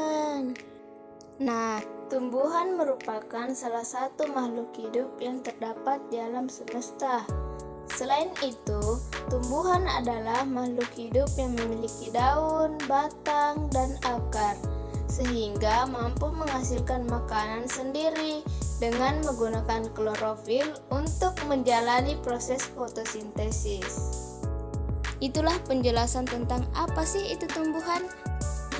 tumbuhan. Nah, tumbuhan merupakan salah satu makhluk hidup yang terdapat di alam semesta. Selain itu, tumbuhan adalah makhluk hidup yang memiliki daun, batang, dan akar, sehingga mampu menghasilkan makanan sendiri dengan menggunakan klorofil untuk menjalani proses fotosintesis. Itulah penjelasan tentang apa sih itu tumbuhan.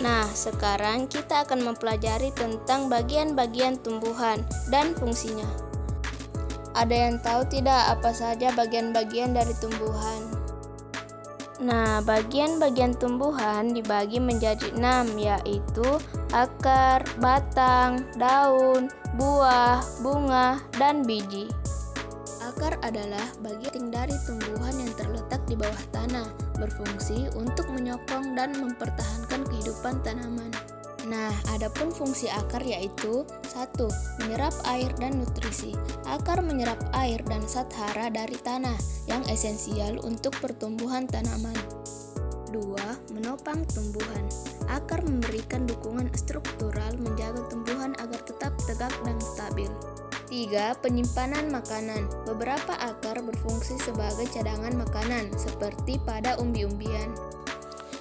Nah, sekarang kita akan mempelajari tentang bagian-bagian tumbuhan dan fungsinya. Ada yang tahu tidak apa saja bagian-bagian dari tumbuhan? Nah, bagian-bagian tumbuhan dibagi menjadi 6, yaitu akar, batang, daun, buah, bunga, dan biji. Akar adalah bagian dari tumbuhan yang terletak di bawah tanah, berfungsi untuk menyokong dan mempertahankan kehidupan tanaman. Nah, adapun fungsi akar yaitu 1. Menyerap air dan nutrisi. Akar menyerap air dan zat hara dari tanah yang esensial untuk pertumbuhan tanaman. 2. Menopang tumbuhan. Akar memberikan dukungan struktural menjaga tumbuhan agar tetap tegak dan stabil. 3. Penyimpanan makanan. Beberapa akar berfungsi sebagai cadangan makanan, seperti pada umbi-umbian.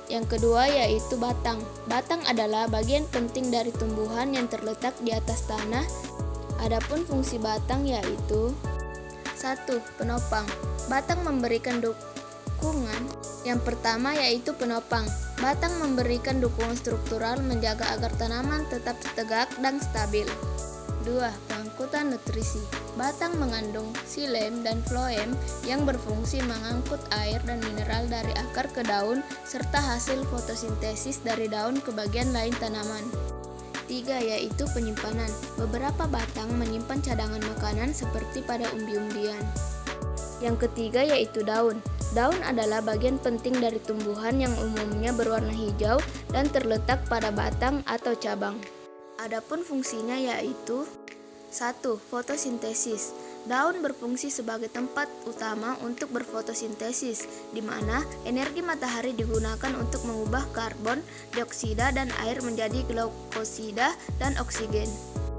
Yang kedua yaitu batang. Batang adalah bagian penting dari tumbuhan yang terletak di atas tanah. Adapun fungsi batang yaitu 1. Penopang. Batang memberikan dukungan. Yang pertama yaitu penopang. Batang memberikan dukungan struktural menjaga agar tanaman tetap tegak dan stabil. 2. Pengangkutan nutrisi. Batang mengandung xilem dan floem yang berfungsi mengangkut air dan mineral dari akar ke daun serta hasil fotosintesis dari daun ke bagian lain tanaman. 3. Yaitu penyimpanan. Beberapa batang menyimpan cadangan makanan seperti pada umbi-umbian. Yang ketiga yaitu daun. Daun adalah bagian penting dari tumbuhan yang umumnya berwarna hijau dan terletak pada batang atau cabang. Adapun fungsinya yaitu 1. Fotosintesis. Daun berfungsi sebagai tempat utama untuk berfotosintesis, di mana energi matahari digunakan untuk mengubah karbon dioksida dan air menjadi glukosida dan oksigen.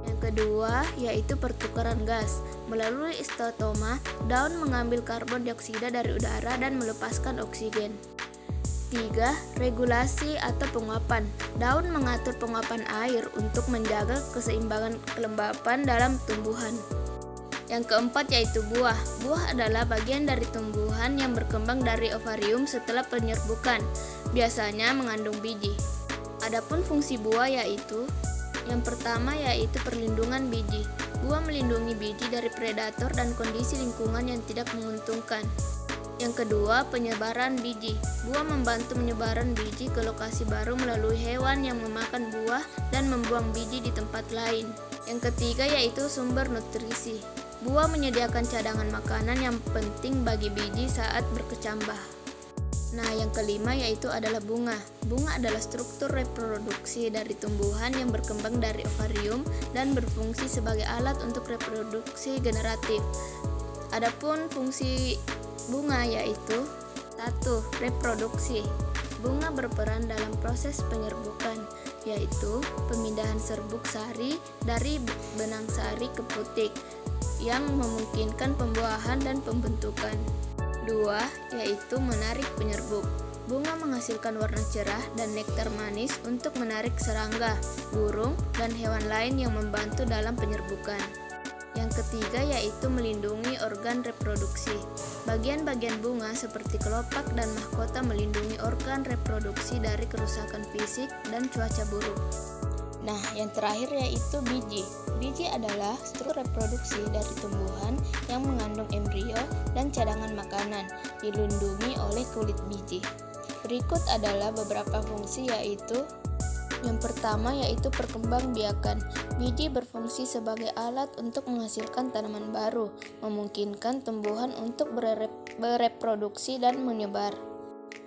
Yang kedua yaitu pertukaran gas. Melalui stotoma, daun mengambil karbon dioksida dari udara dan melepaskan oksigen. 3. Regulasi atau penguapan. Daun mengatur penguapan air untuk menjaga keseimbangan kelembapan dalam tumbuhan. Yang keempat yaitu buah. Buah adalah bagian dari tumbuhan yang berkembang dari ovarium setelah penyerbukan, biasanya mengandung biji. Adapun fungsi buah yaitu yang pertama yaitu perlindungan biji. Buah melindungi biji dari predator dan kondisi lingkungan yang tidak menguntungkan. Yang kedua, penyebaran biji. Buah membantu penyebaran biji ke lokasi baru melalui hewan yang memakan buah dan membuang biji di tempat lain. Yang ketiga yaitu sumber nutrisi. Buah menyediakan cadangan makanan yang penting bagi biji saat berkecambah. Nah, yang kelima yaitu adalah bunga. Bunga adalah struktur reproduksi dari tumbuhan yang berkembang dari ovarium dan berfungsi sebagai alat untuk reproduksi generatif. Adapun fungsi bunga yaitu 1. Reproduksi. Bunga berperan dalam proses penyerbukan, yaitu pemindahan serbuk sari dari benang sari ke putik yang memungkinkan pembuahan dan pembentukan. 2. Yaitu menarik penyerbuk. Bunga menghasilkan warna cerah dan nektar manis untuk menarik serangga, burung, dan hewan lain yang membantu dalam penyerbukan. Yang ketiga yaitu melindungi organ reproduksi. Bagian-bagian bunga seperti kelopak dan mahkota melindungi organ reproduksi dari kerusakan fisik dan cuaca buruk. Nah, yang terakhir yaitu biji. Biji adalah struktur reproduksi dari tumbuhan yang mengandung embrio dan cadangan makanan, dilindungi oleh kulit biji. Berikut adalah beberapa fungsi yaitu yang pertama yaitu perkembangbiakan. Biji berfungsi sebagai alat untuk menghasilkan tanaman baru, memungkinkan tumbuhan untuk bereproduksi dan menyebar.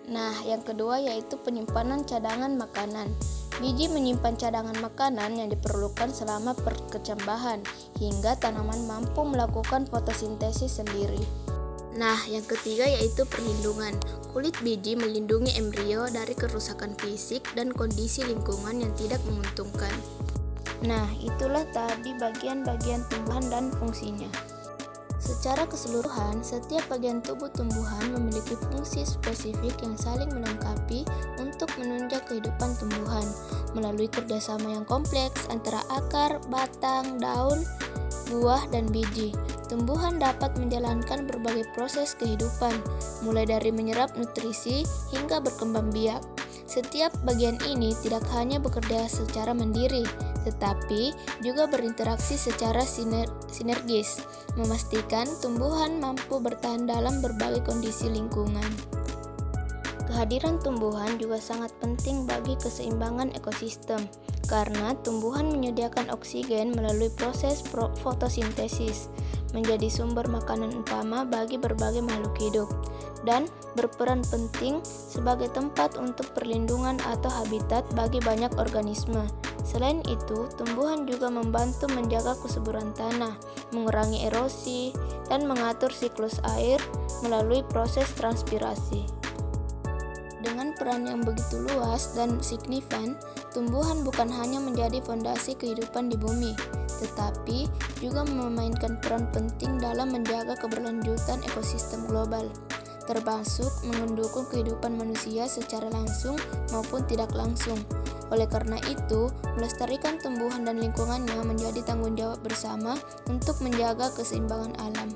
Nah, yang kedua yaitu penyimpanan cadangan makanan. Biji menyimpan cadangan makanan yang diperlukan selama perkecambahan, hingga tanaman mampu melakukan fotosintesis sendiri. Nah, yang ketiga yaitu perlindungan. Kulit biji melindungi embrio dari kerusakan fisik dan kondisi lingkungan yang tidak menguntungkan. Nah, itulah tadi bagian-bagian tumbuhan dan fungsinya. Secara keseluruhan, setiap bagian tubuh tumbuhan memiliki fungsi spesifik yang saling melengkapi untuk menunjang kehidupan tumbuhan melalui kerjasama yang kompleks antara akar, batang, daun, buah, dan biji. Tumbuhan dapat menjalankan berbagai proses kehidupan, mulai dari menyerap nutrisi hingga berkembang biak. Setiap bagian ini tidak hanya bekerja secara mandiri, tetapi juga berinteraksi secara sinergis, memastikan tumbuhan mampu bertahan dalam berbagai kondisi lingkungan. Kehadiran tumbuhan juga sangat penting bagi keseimbangan ekosistem, karena tumbuhan menyediakan oksigen melalui proses fotosintesis, menjadi sumber makanan utama bagi berbagai makhluk hidup, dan berperan penting sebagai tempat untuk perlindungan atau habitat bagi banyak organisme. Selain itu, tumbuhan juga membantu menjaga kesuburan tanah, mengurangi erosi, dan mengatur siklus air melalui proses transpirasi. Dengan peran yang begitu luas dan signifikan, tumbuhan bukan hanya menjadi fondasi kehidupan di bumi, tetapi juga memainkan peran penting dalam menjaga keberlanjutan ekosistem global, termasuk mendukung kehidupan manusia secara langsung maupun tidak langsung. Oleh karena itu, melestarikan tumbuhan dan lingkungannya menjadi tanggung jawab bersama untuk menjaga keseimbangan alam.